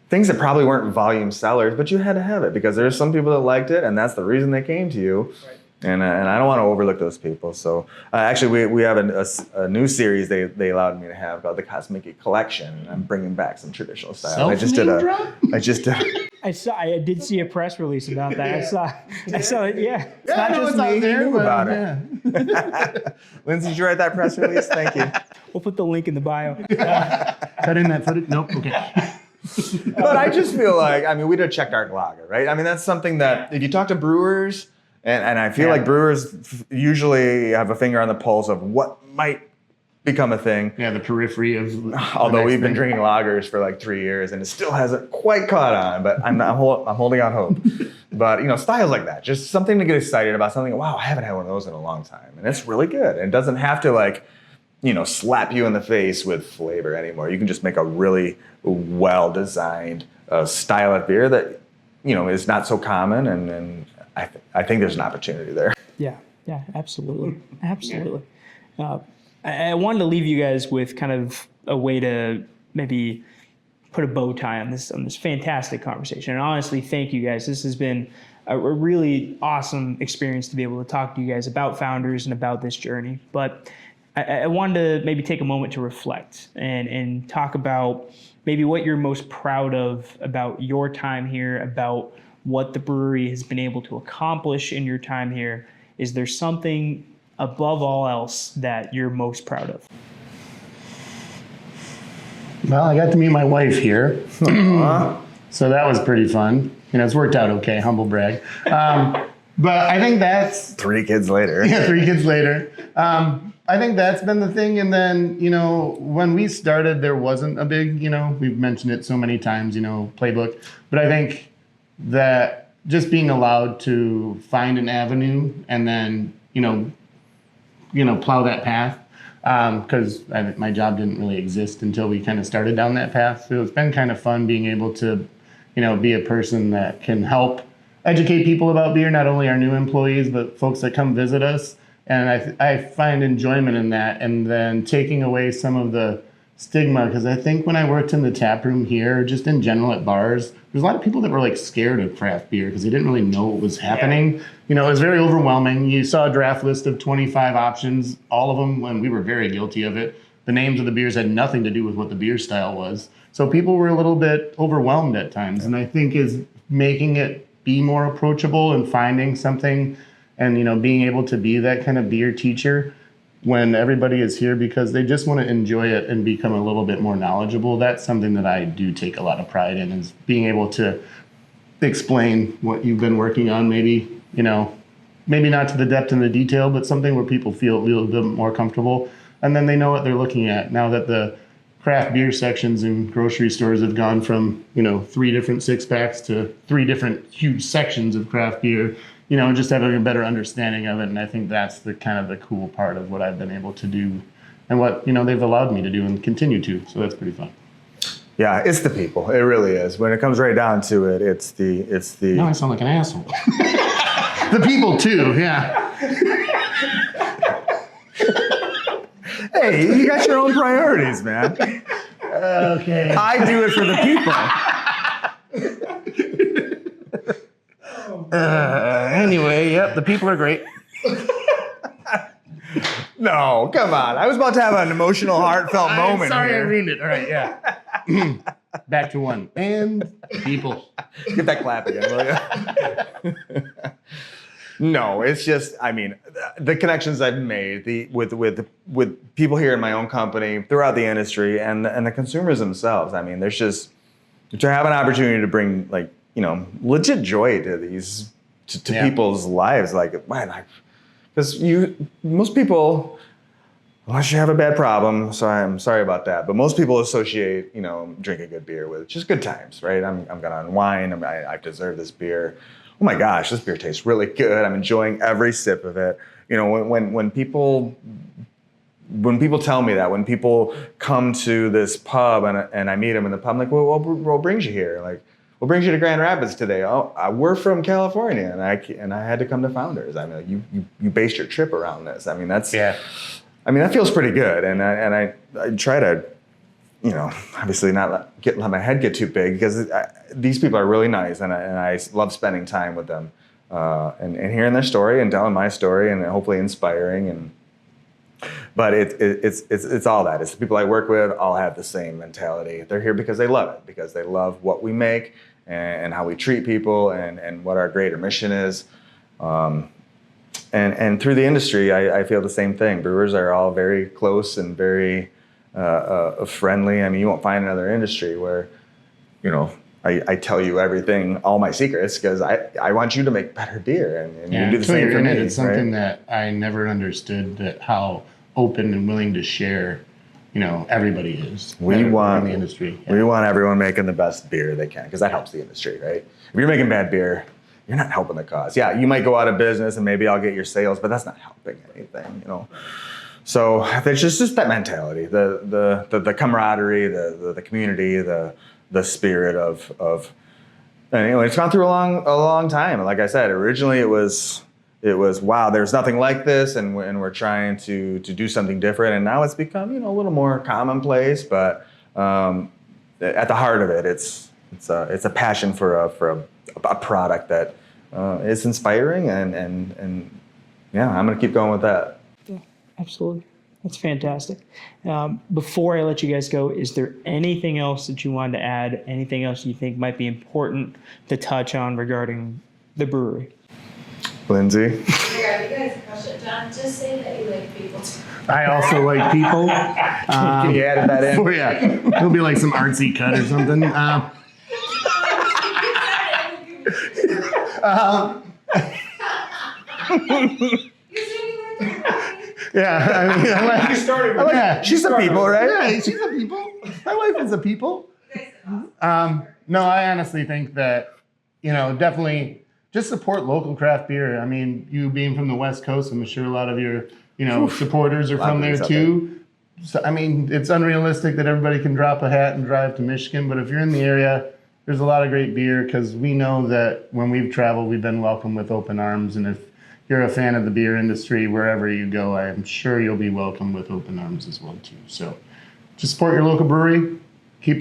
things that probably weren't volume sellers, but you had to have it because there's some people that liked it, and that's the reason they came to you. Right. And I don't want to overlook those people. So actually, we have a new series they allowed me to have called the Kosmicki Collection. I'm bringing back some traditional style. I just did. I did see a press release about that. I saw it. Yeah. It's not just me. there, Knew but, about it. Lindsay, did you write that press release? Thank you. We'll put the link in the bio. Cut in that footage? Nope. Okay. But I just feel like, I mean, we did a checked art lager, right? I mean, that's something that if you talk to brewers, and I feel like brewers usually have a finger on the pulse of what might become a thing. Yeah, the periphery of. Although we've been drinking lagers for like 3 years and it still hasn't quite caught on, but I'm holding out hope. But styles like that, just something to get excited about, something, wow, I haven't had one of those in a long time. And it's really good. And it doesn't have to slap you in the face with flavor anymore. You can just make a really well-designed style of beer that, is not so common. And I think there's an opportunity there. Yeah, absolutely. I wanted to leave you guys with kind of a way to maybe put a bow tie on this fantastic conversation. And honestly, thank you guys. This has been a really awesome experience to be able to talk to you guys about Founders and about this journey. But I wanted to maybe take a moment to reflect and talk about maybe what you're most proud of about your time here, about what the brewery has been able to accomplish in your time here. Is there something above all else that you're most proud of? Well, I got to meet my wife here. So that was pretty fun. It's worked out okay, humble brag. But I think that's... 3 kids later. Yeah, 3 kids later. I think that's been the thing. And then, when we started, there wasn't a big, we've mentioned it so many times, playbook. But I think that just being allowed to find an avenue and then, plow that path, because my job didn't really exist until we kind of started down that path. So it's been kind of fun being able to, be a person that can help educate people about beer, not only our new employees, but folks that come visit us. And I find enjoyment in that, and then taking away some of the stigma, because I think when I worked in the tap room here, just in general at bars, there's a lot of people that were like scared of craft beer because they didn't really know what was happening. It was very overwhelming. You saw a draft list of 25 options, all of them, when we were very guilty of it. The names of the beers had nothing to do with what the beer style was. So people were a little bit overwhelmed at times. And I think is making it be more approachable and finding something and, being able to be that kind of beer teacher when everybody is here because they just want to enjoy it and become a little bit more knowledgeable. That's something that I do take a lot of pride in, is being able to explain what you've been working on, maybe not to the depth and the detail, but something where people feel a little bit more comfortable. And then they know what they're looking at. Now that the craft beer sections in grocery stores have gone from, 3 different 6-packs to 3 different huge sections of craft beer, just having a better understanding of it. And I think that's the kind of the cool part of what I've been able to do and what, they've allowed me to do and continue to. So that's pretty fun. Yeah, it's the people. It really is. When it comes right down to it, it's the. Now I sound like an asshole. The people too, yeah. Hey, you got your own priorities, man. Okay. I do it for the people. Anyway, yep, the people are great. No, come on. I was about to have an emotional, heartfelt moment Sorry, here. I ruined it. All right, yeah. Back to 1. And people. Get that clap again, will you? No, it's just, the connections I've made with people here in my own company, throughout the industry, and the consumers themselves. There's just, to have an opportunity to bring, legit joy to these, to people's lives. Because most people, unless you have a bad problem, so I'm sorry about that, but most people associate, drinking good beer with just good times, right? I'm going to unwind. I deserve this beer. Oh my gosh, this beer tastes really good. I'm enjoying every sip of it. When people tell me that, when people come to this pub and I meet them in the pub, I'm like, well, what brings you here? Like, what brings you to Grand Rapids today? Oh, we're from California, and I had to come to Founders. You based your trip around this. That's that feels pretty good, and I try to, obviously not let my head get too big because these people are really nice, and I love spending time with them, and hearing their story and telling my story and hopefully inspiring, and But it's all that. It's the people I work with all have the same mentality. They're here because they love it, because they love what we make and how we treat people and what our greater mission is. And through the industry, I feel the same thing. Brewers are all very close and very friendly. I mean, you won't find another industry where, I tell you everything, all my secrets, because I want you to make better beer, and you do the same for me. It's something that I never understood, that how open and willing to share, everybody is. In the industry. We want everyone making the best beer they can, because that helps the industry, right? If you're making bad beer, you're not helping the cause. Yeah, you might go out of business and maybe I'll get your sales, but that's not helping anything, So it's just that mentality, the camaraderie, the community, the spirit of and it's gone through a long time. Like I said, originally it was wow, there's nothing like this, and we're trying to do something different, and now it's become a little more commonplace. But at the heart of it, it's a passion for a product that is inspiring, and yeah, I'm gonna keep going with that. Yeah, absolutely. That's fantastic. Before I let you guys go, is there anything else that you wanted to add? Anything else you think might be important to touch on regarding the brewery? Lindsay? I got you guys a question. John, just say that you like people too. I also like people. Can you add that in? Oh yeah, it'll be like some artsy cut or something. Yeah, I mean, I like she's a people, right? Yeah, she's a people. My wife is a people. No, I honestly think that, definitely just support local craft beer. I mean, you being from the West Coast, I'm sure a lot of your, supporters are from there too. So, I mean, it's unrealistic that everybody can drop a hat and drive to Michigan, but if you're in the area, there's a lot of great beer, because we know that when we've traveled, we've been welcomed with open arms, and if you're a fan of the beer industry, wherever you go, I'm sure you'll be welcomed with open arms as well too. So just support your local brewery,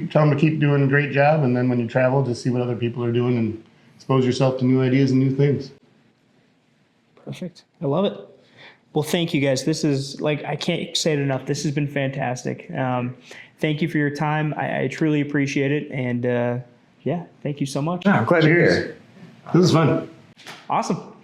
tell them to keep doing a great job, and then when you travel, just see what other people are doing and expose yourself to new ideas and new things. Perfect. I love it. Well, thank you guys. This is, I can't say it enough. This has been fantastic. Thank you for your time. I truly appreciate it. And yeah, thank you so much. Yeah, I'm glad you're here. This is fun. Awesome.